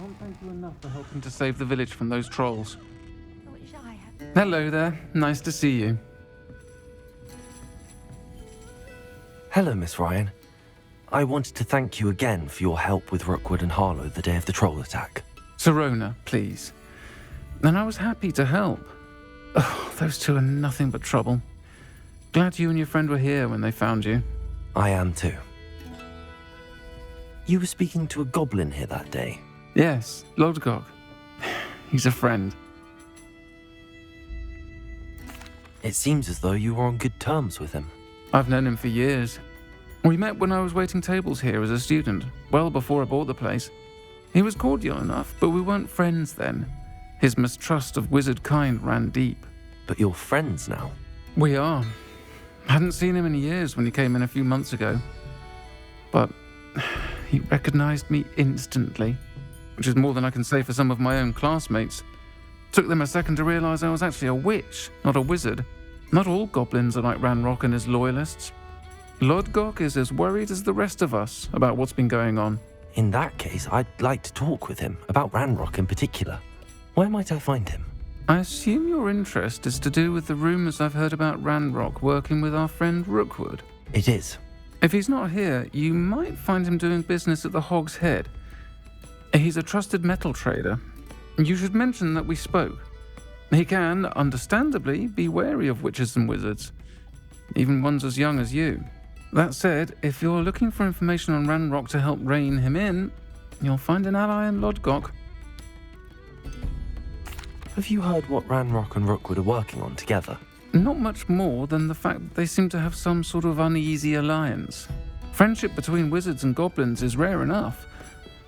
can't thank you enough for helping to save the village from those trolls. I wish I had. Hello there. Nice to see you. Hello, Miss Ryan. I wanted to thank you again for your help with Rookwood and Harlow the day of the troll attack. Sirona, please. And I was happy to help. Oh, those two are nothing but trouble. Glad you and your friend were here when they found you. I am too. You were speaking to a goblin here that day. Yes, Urtkot. He's a friend. It seems as though you were on good terms with him. I've known him for years. We met when I was waiting tables here as a student, well before I bought the place. He was cordial enough, but we weren't friends then. His mistrust of wizard kind ran deep. But you're friends now. We are. Hadn't seen him in years when he came in a few months ago. But he recognized me instantly, which is more than I can say for some of my own classmates. Took them a second to realize I was actually a witch, not a wizard. Not all goblins are like Ranrock and his loyalists. Urtkot is as worried as the rest of us about what's been going on. In that case, I'd like to talk with him, about Ranrock in particular. Where might I find him? I assume your interest is to do with the rumors I've heard about Ranrock working with our friend Rookwood. It is. If he's not here, you might find him doing business at the Hog's Head. He's a trusted metal trader. You should mention that we spoke. He can, understandably, be wary of witches and wizards, even ones as young as you. That said, if you're looking for information on Ranrock to help rein him in, you'll find an ally in Urtkot. Have you heard what Ranrock and Rookwood are working on together? Not much more than the fact that they seem to have some sort of uneasy alliance. Friendship between wizards and goblins is rare enough,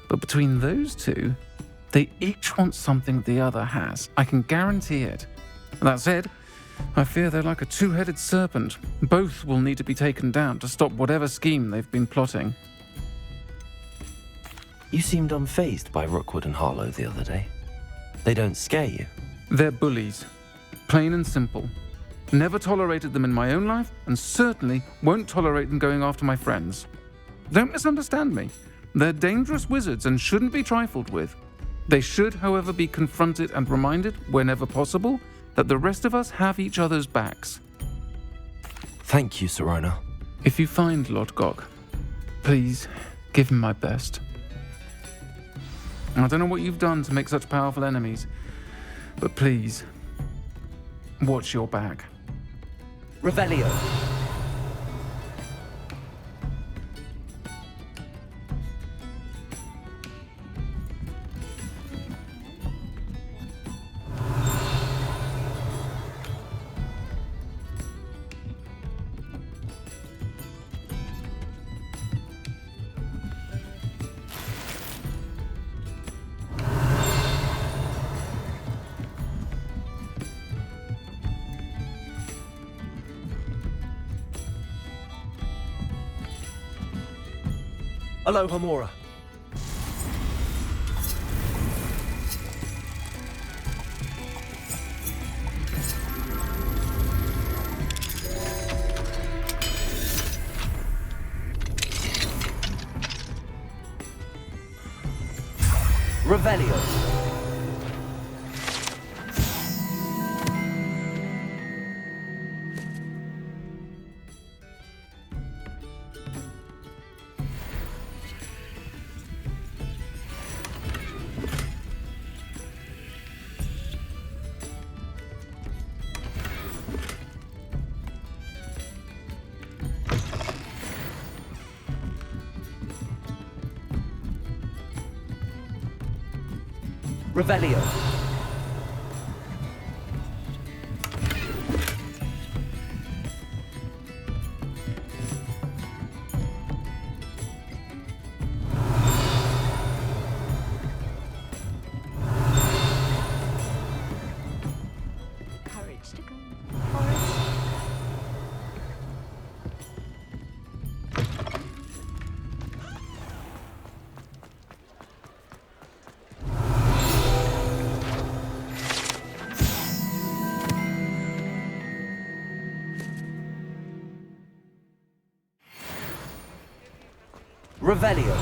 but between those two, they each want something the other has. I can guarantee it. That said, I fear they're like a two-headed serpent. Both will need to be taken down to stop whatever scheme they've been plotting. You seemed unfazed by Rookwood and Harlow the other day. They don't scare you. They're bullies. Plain and simple. Never tolerated them in my own life, and certainly won't tolerate them going after my friends. Don't misunderstand me. They're dangerous wizards and shouldn't be trifled with. They should, however, be confronted and reminded, whenever possible, that the rest of us have each other's backs. Thank you, Sirona. If you find Urtkot, please give him my best. I don't know what you've done to make such powerful enemies, but please, watch your back. Revelio. Aloha Mora. Revelio. Revelio. Courage to go forest. Revelio.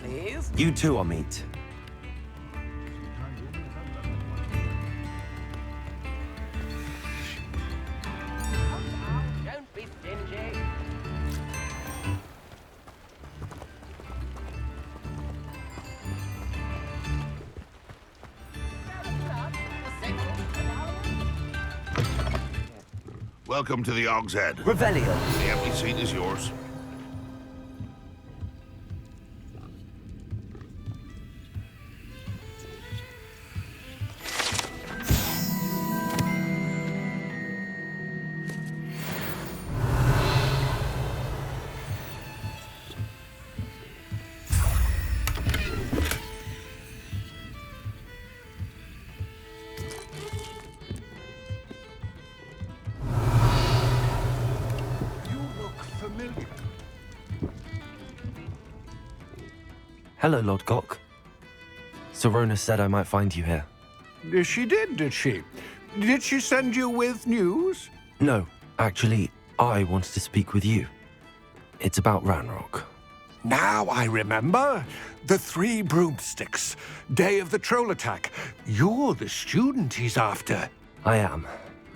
please. You too, Amit. Don't be stingy. Welcome to the Og's Head. Revelio. The empty seat is yours. Hello, Lord Gok. Sorona said I might find you here. She did she? Did she send you with news? No, actually, I wanted to speak with you. It's about Ranrock. Now I remember. The 3 broomsticks. Day of the troll attack. You're the student he's after. I am,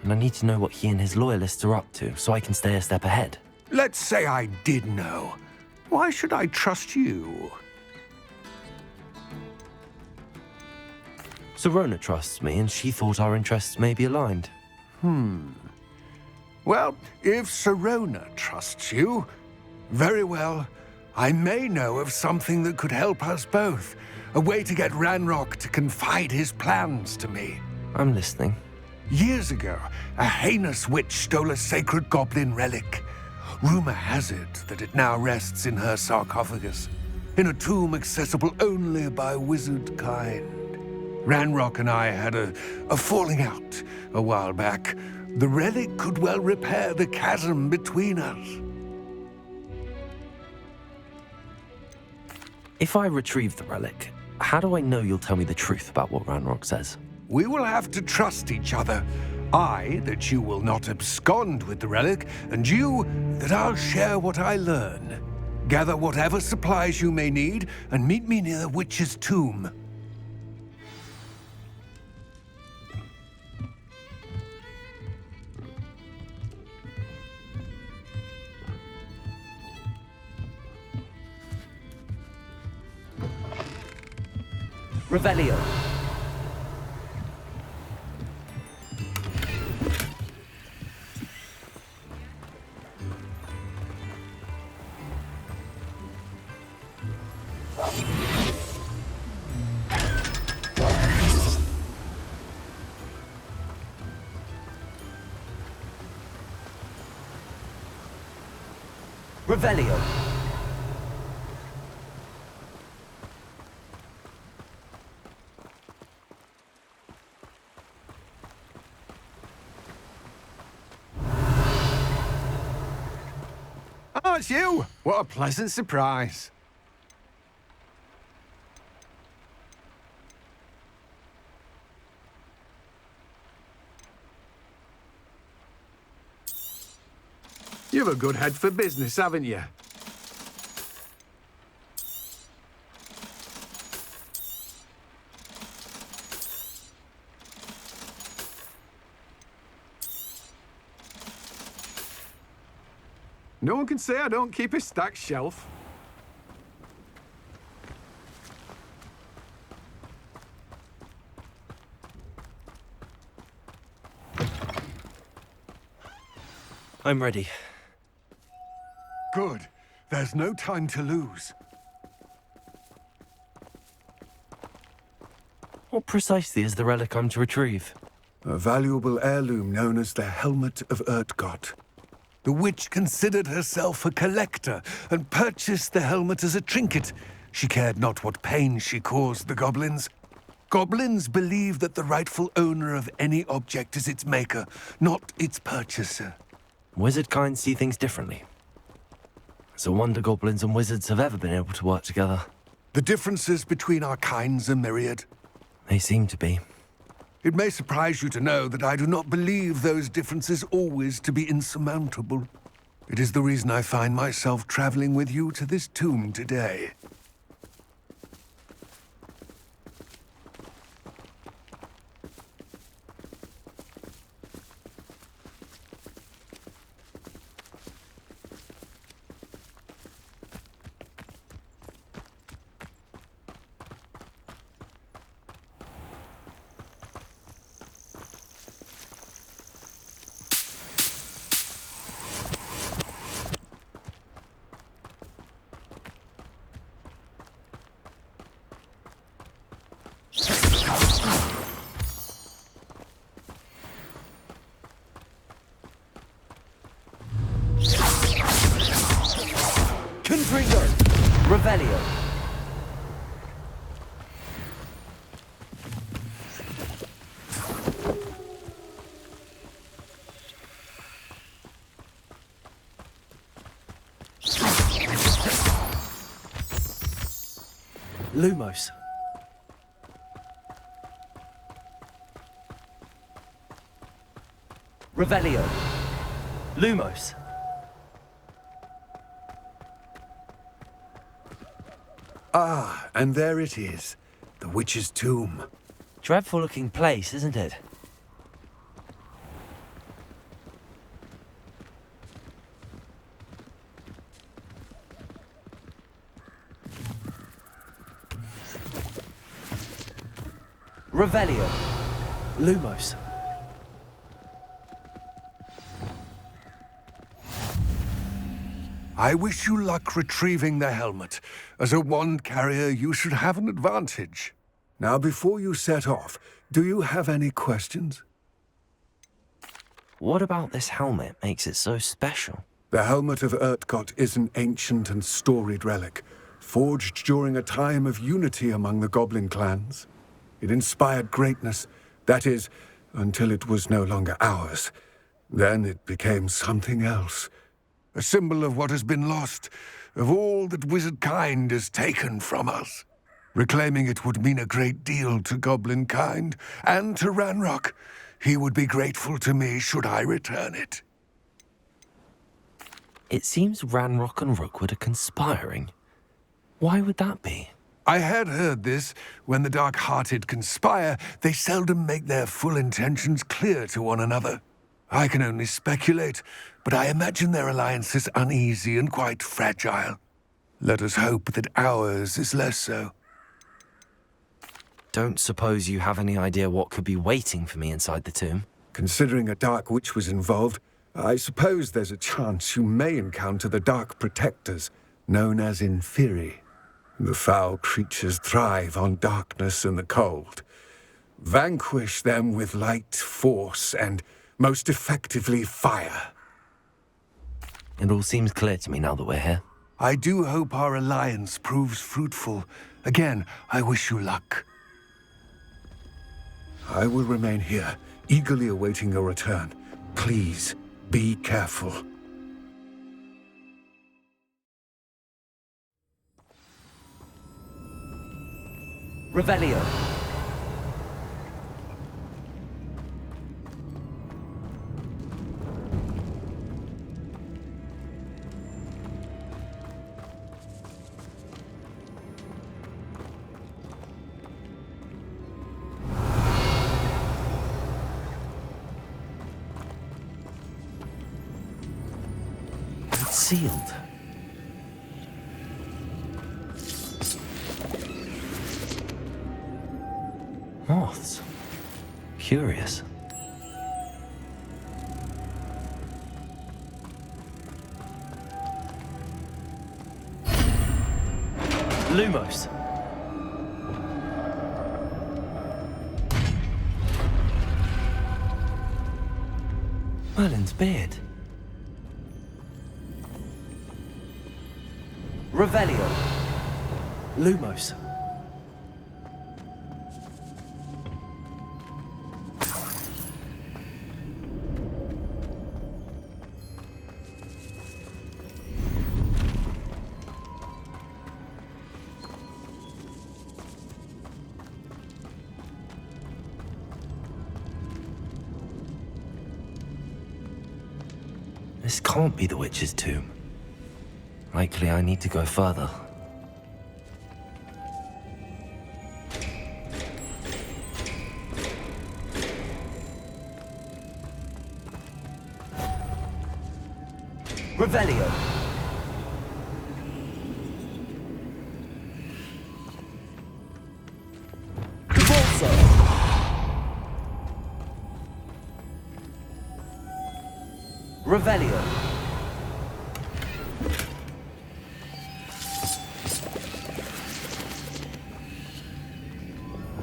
and I need to know what he and his loyalists are up to so I can stay a step ahead. Let's say I did know. Why should I trust you? Sorona trusts me, and she thought our interests may be aligned. Well, if Sorona trusts you, very well. I may know of something that could help us both. A way to get Ranrock to confide his plans to me. I'm listening. Years ago, a heinous witch stole a sacred goblin relic. Rumor has it that it now rests in her sarcophagus, in a tomb accessible only by wizard kind. Ranrock and I had a falling out a while back. The relic could well repair the chasm between us. If I retrieve the relic, how do I know you'll tell me the truth about what Ranrock says? We will have to trust each other. I, that you will not abscond with the relic, and you, that I'll share what I learn. Gather whatever supplies you may need, and meet me near the witch's tomb. Revelio. Revelio. Oh, it's you! What a pleasant surprise. You've a good head for business, haven't you? No one can say I don't keep a stacked shelf. I'm ready. Good. There's no time to lose. What precisely is the relic I'm to retrieve? A valuable heirloom known as the Helmet of Urtkot. The witch considered herself a collector and purchased the helmet as a trinket. She cared not what pain she caused the goblins. Goblins believe that the rightful owner of any object is its maker, not its purchaser. Wizard kind see things differently. It's a wonder goblins and wizards have ever been able to work together. The differences between our kinds are myriad. They seem to be. It may surprise you to know that I do not believe those differences always to be insurmountable. It is the reason I find myself traveling with you to this tomb today. Revelio. Lumos. Revelio. Lumos. Ah, and there it is. The witch's tomb. Dreadful looking place, isn't it? Revelio. Lumos. I wish you luck retrieving the helmet. As a wand carrier, you should have an advantage. Now, before you set off, do you have any questions? What about this helmet makes it so special? The helmet of Urtkot is an ancient and storied relic, forged during a time of unity among the goblin clans. It inspired greatness, that is, until it was no longer ours. Then it became something else. A symbol of what has been lost, of all that wizard kind has taken from us. Reclaiming it would mean a great deal to goblin kind, and to Ranrock. He would be grateful to me should I return it. It seems Ranrock and Rookwood are conspiring. Why would that be? I had heard this. When the dark-hearted conspire, they seldom make their full intentions clear to one another. I can only speculate, but I imagine their alliance is uneasy and quite fragile. Let us hope that ours is less so. Don't suppose you have any idea what could be waiting for me inside the tomb? Considering a dark witch was involved, I suppose there's a chance you may encounter the Dark Protectors, known as Inferi. The foul creatures thrive on darkness and the cold. Vanquish them with light, force, and most effectively fire. It all seems clear to me now that we're here. I do hope our alliance proves fruitful. Again, I wish you luck. I will remain here, eagerly awaiting your return. Please, be careful. Revelio. It's sealed. Moths. Curious. Lumos. Merlin's beard. Revelio. Lumos. This can't be the witch's tomb. Likely I need to go further. Revelio. Convulso. Revelio.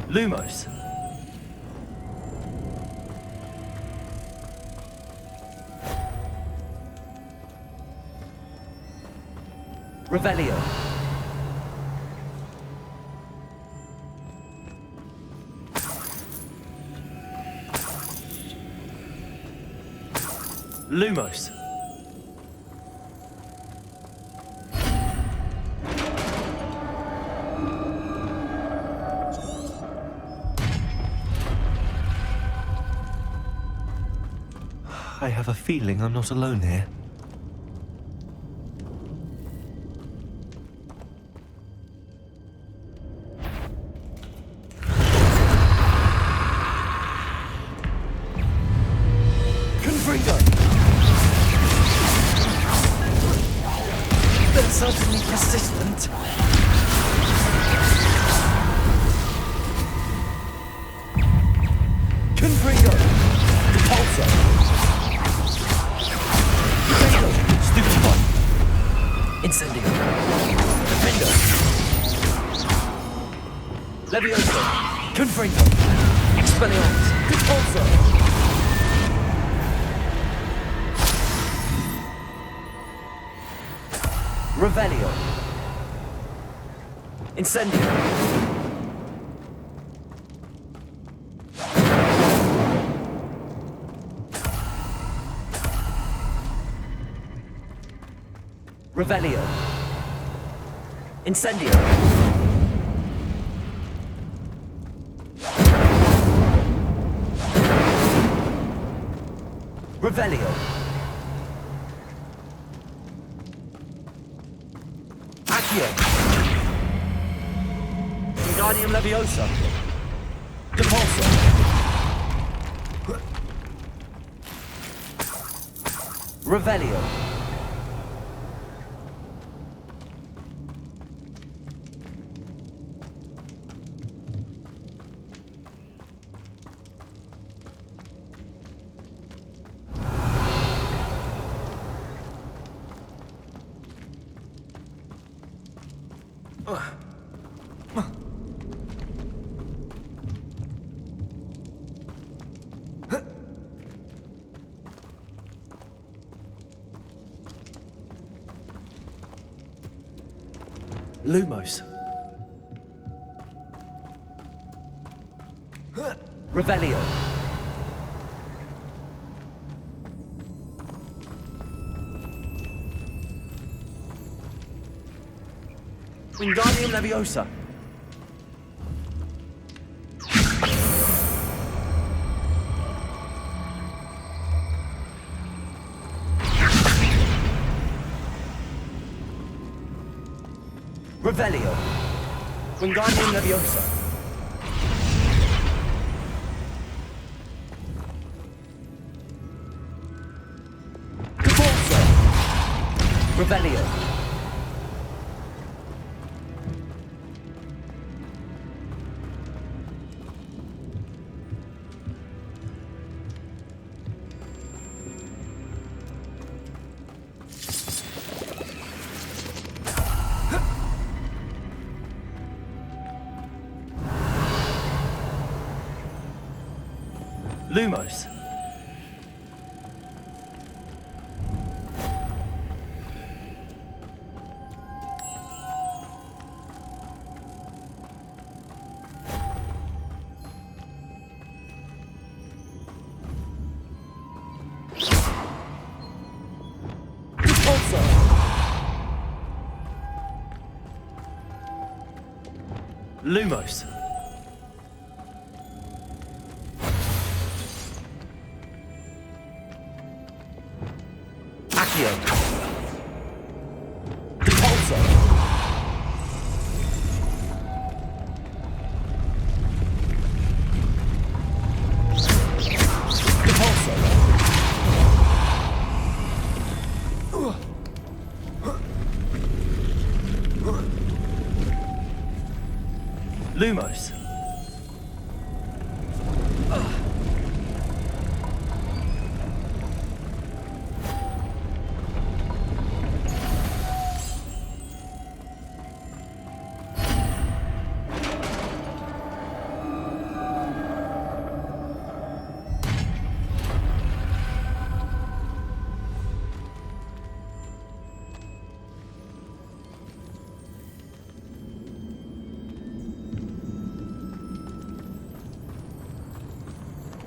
Lumos. Revelio. Lumos. I have a feeling I'm not alone here. Confringo. They're certainly persistent. Confringo. Repulsor. Confringo. Stupefy. Incendio. Defender. Levioso. Confringo. Expelliarmus. Repulsor. Revelio. Incendio. Revelio. Incendio. Revelio. Accio. Wingardium Leviosa. Depulso. Revelio. Lumos. Revelio. Wingardium Leviosa. Revelio. Wingardium Leviosa. Depulso. Revelio. Lumos. Repulsor. Lumos. Accio. Depulso. Depulso. Lumos.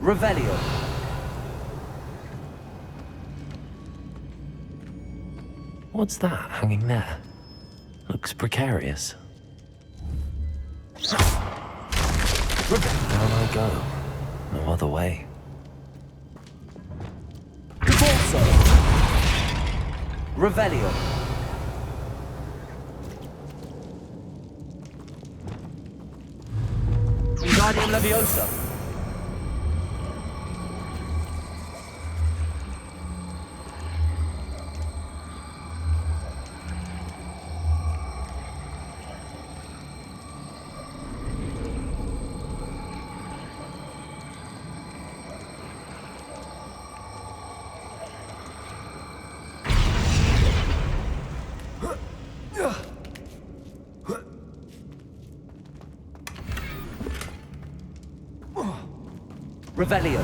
Revelio. What's that hanging there? Looks precarious. Down I go. No other way. Divorzo. Revelio. Wingardium Leviosa. Revelio.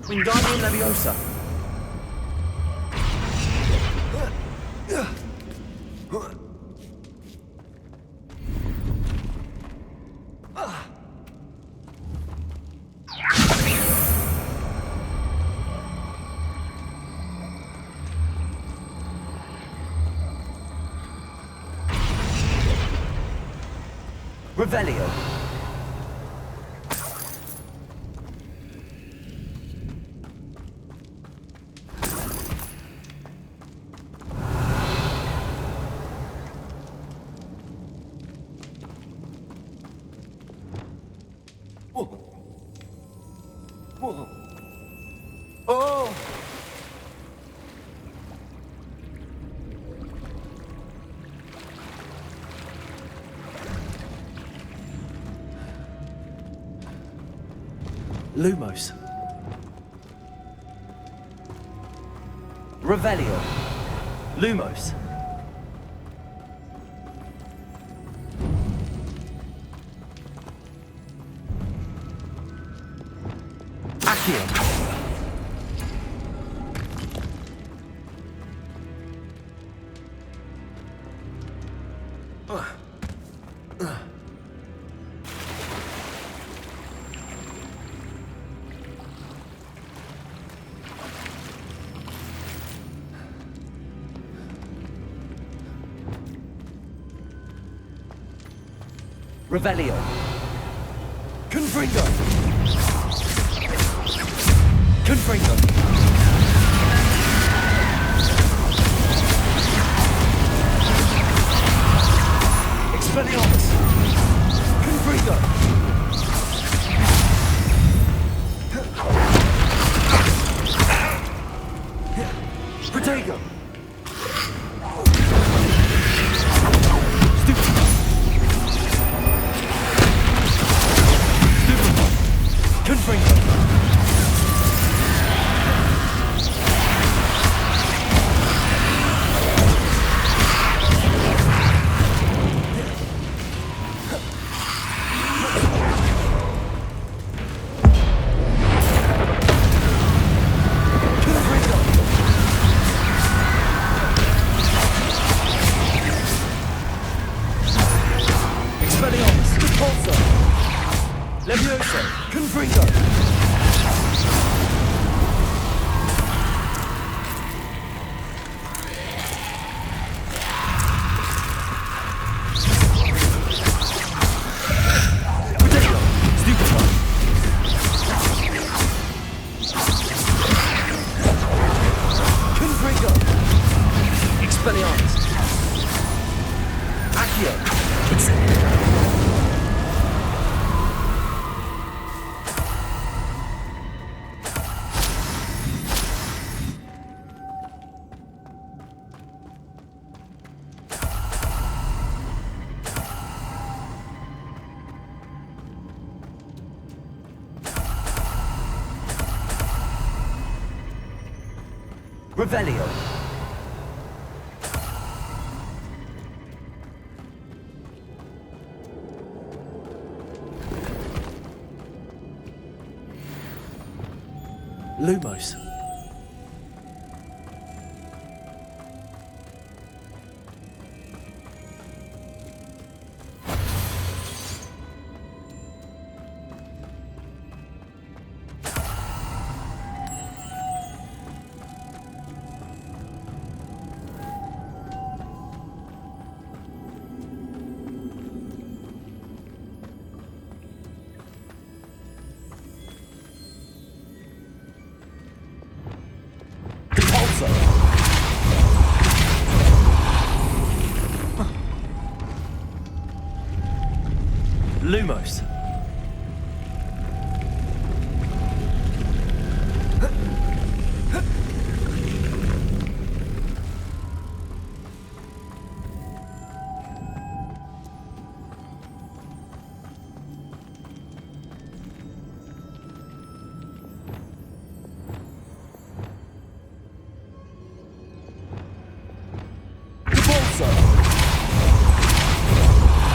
Wingardium Leviosa. Revelio. Oh! Lumos. Revelio. Lumos. Accio. Revelio. Confringo. Confringo. Expelliarmus. Confringo. Protego. Confringo. Expelliarmus. Repulsor. Leviosa. Confringo. Protego. Stupefy. Confringo. Expelliarmus. Accio. Revelio. Lumos. Lumos.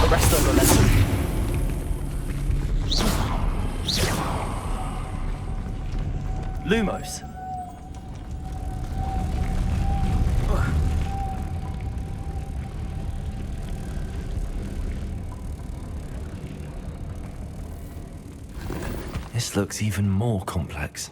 Arresto momentum. Lumos. This looks even more complex.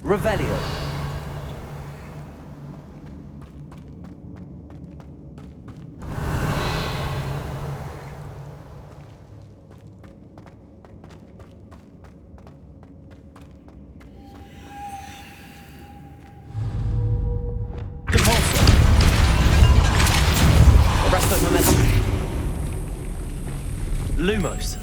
Revelio. Repulsor. Arresto momentum. Lumos.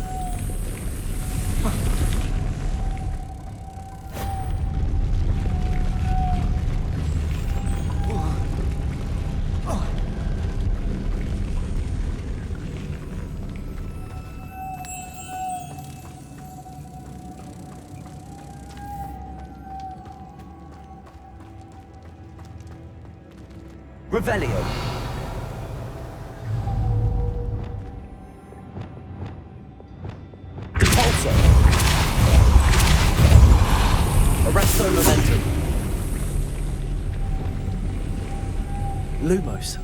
Revelio. Repulsor. Arresto momentum. Lumos.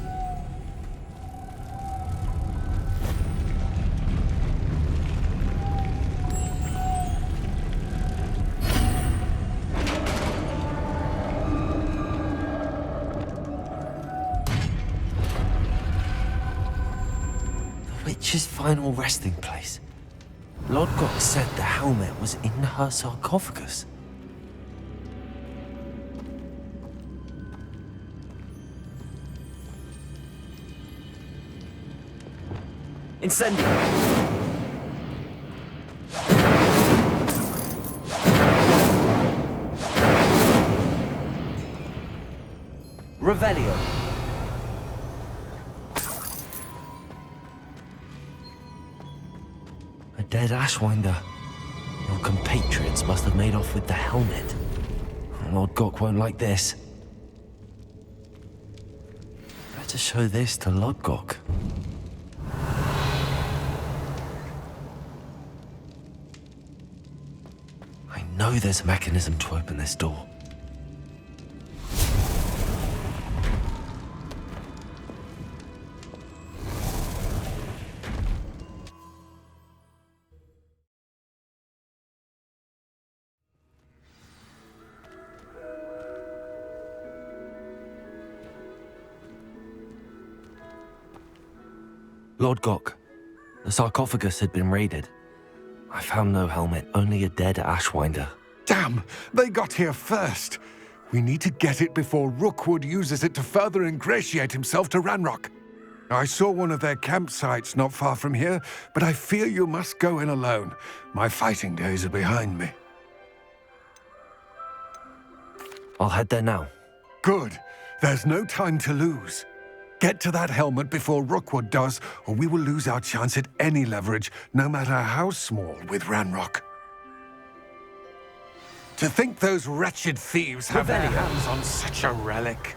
Witch's final resting place. Lodgok said the helmet was in her sarcophagus. Incendio. Revelio. A dead Ashwinder. Your compatriots must have made off with the helmet. Lodgok won't like this. Better show this to Lodgok. I know there's a mechanism to open this door. Lodgok, the sarcophagus had been raided. I found no helmet, only a dead Ashwinder. Damn! They got here first. We need to get it before Rookwood uses it to further ingratiate himself to Ranrock. I saw one of their campsites not far from here, but I fear you must go in alone. My fighting days are behind me. I'll head there now. Good. There's no time to lose. Get to that helmet before Rookwood does, or we will lose our chance at any leverage, no matter how small, with Ranrock. To think those wretched thieves have their hands on such a relic.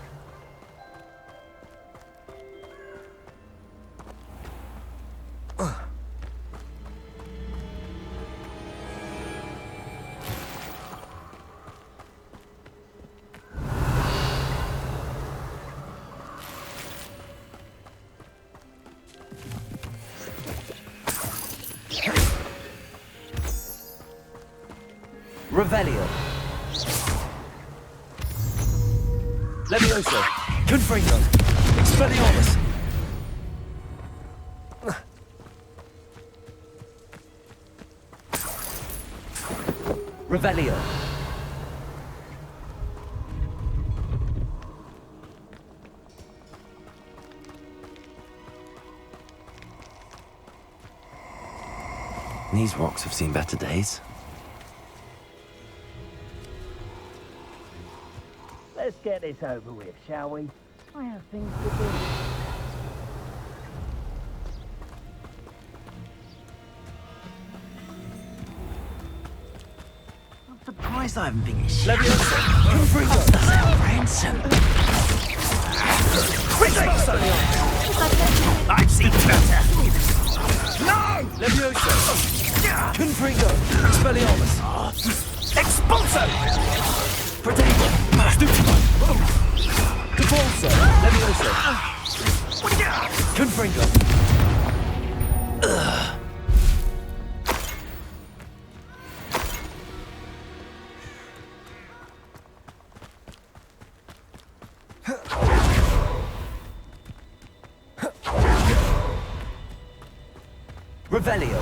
Revelio. Levioso. Confringo. Expelliarmus. Revelio. These rocks have seen better days. Let's get this over with, shall we? I have things to do. I'm surprised I haven't been shot. Levioso. Confringo. Ransom. I've seen better. Levioso. Confringo. Expelliarmus. Expulso. Protego. Stupefy. Depulso. Levioso. Confringo. Revelio.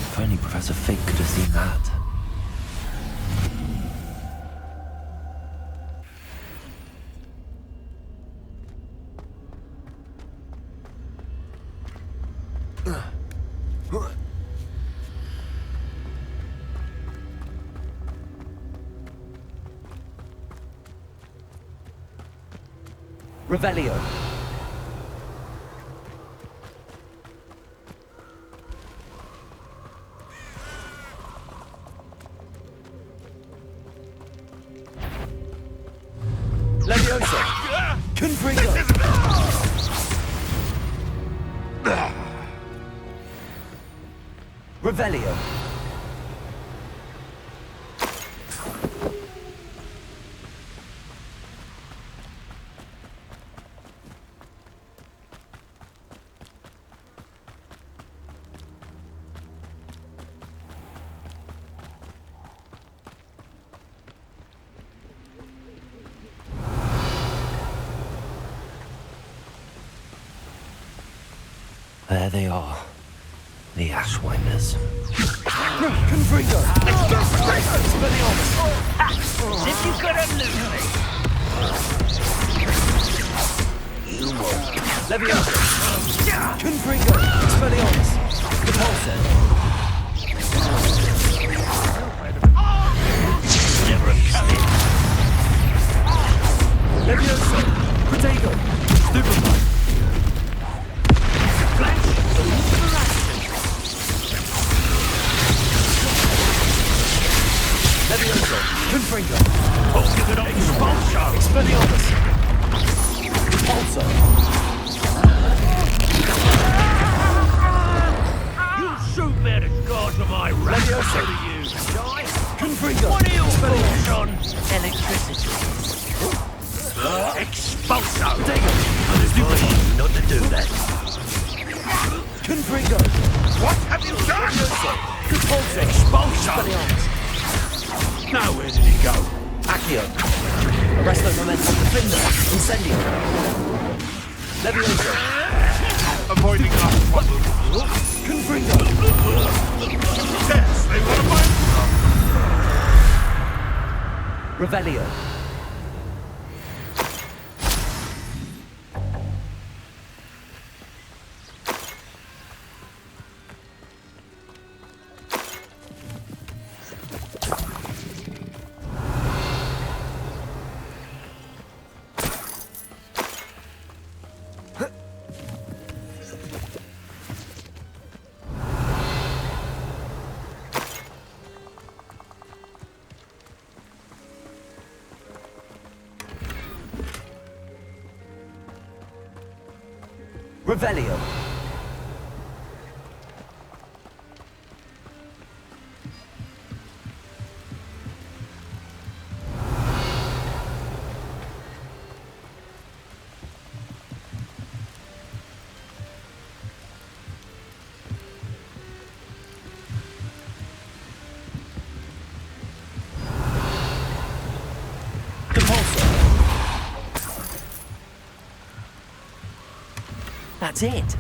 If only Professor Fig could have seen that. Revelio. Levioso. Confringo. Revelio. There they are. The Ashwinders. Confringo. Expelliarmus. As if you could have looked me. You won't. Levioso. Confringo. Expelliarmus. Depulso. Never have cut it. Levioso. Protego. Stupefy. Levioso. Confringo. Give it up. Expulso. Expelliarmus. Depulso. You'll soon bear the scars of my wrath. Levioso. To you, die. Confringo. What are your Expelliarmus. thoughts on electricity? Expulso. Protego. Not to do that. Confringo. What have you done? Depulso. Expulso. Expelliarmus. Now where did he go? Accio. Arresto momentum. Defender. Incendio. Levioso. Avoiding our problem. Confringo. Yes, they want to find. Revelio. Revelio. That's it.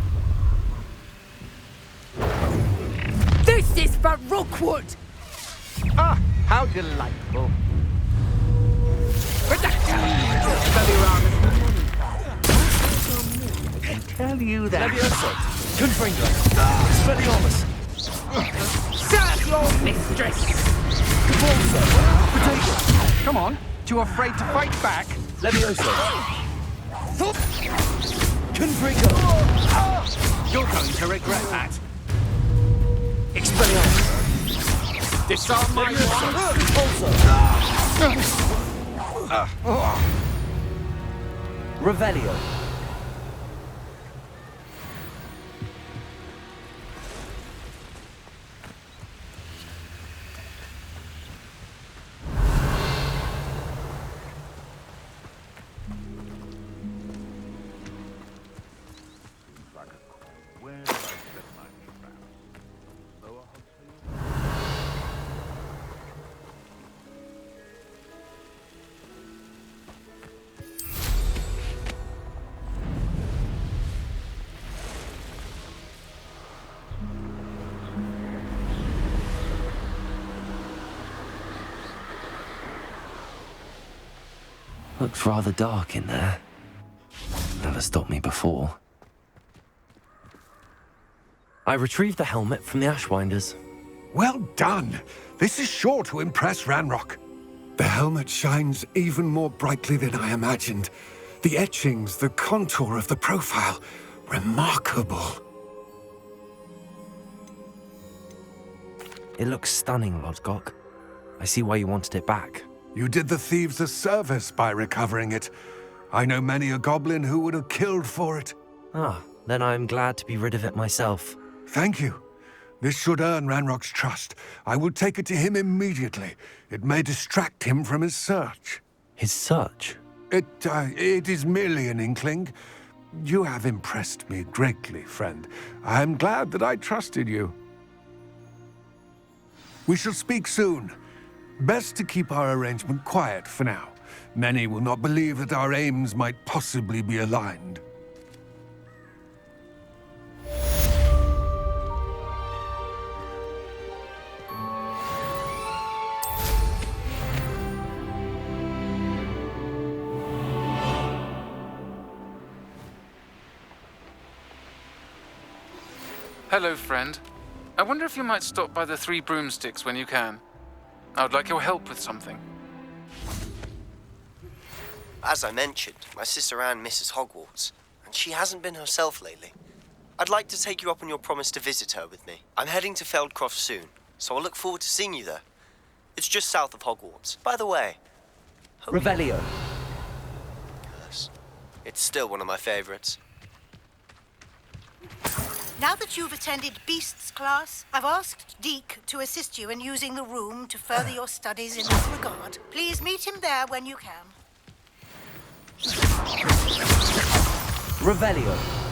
This is for Rookwood! Ah, how delightful. I can tell you that. Levioso. Confringo. Expelliarmus. Serve your mistress! Capulso. Come on, too afraid to fight back? Levioso. Confringo. You're going to regret that. Expelliarmus. Disarm my one. Compulso. Revelio. Where did I set my traps? Lower Hogsfield? Looks rather dark in there. Never stopped me before. I retrieved the helmet from the Ashwinders. Well done. This is sure to impress Ranrock. The helmet shines even more brightly than I imagined. The etchings, the contour of the profile, remarkable. It looks stunning, Urtkot. I see why you wanted it back. You did the thieves a service by recovering it. I know many a goblin who would have killed for it. Ah, then I'm glad to be rid of it myself. Thank you. This should earn Ranrock's trust. I will take it to him immediately. It may distract him from his search. His search? It is merely an inkling. You have impressed me greatly, friend. I am glad that I trusted you. We shall speak soon. Best to keep our arrangement quiet for now. Many will not believe that our aims might possibly be aligned. Hello, friend. I wonder if you might stop by the Three Broomsticks when you can. I would like your help with something. As I mentioned, my sister Anne misses Hogwarts, and she hasn't been herself lately. I'd like to take you up on your promise to visit her with me. I'm heading to Feldcroft soon, so I'll look forward to seeing you there. It's just south of Hogwarts. By the way... Revelio. Yes. It's still one of my favorites. Now that you've attended Beasts class, I've asked Deke to assist you in using the room to further your studies in this regard. Please meet him there when you can. Revelio.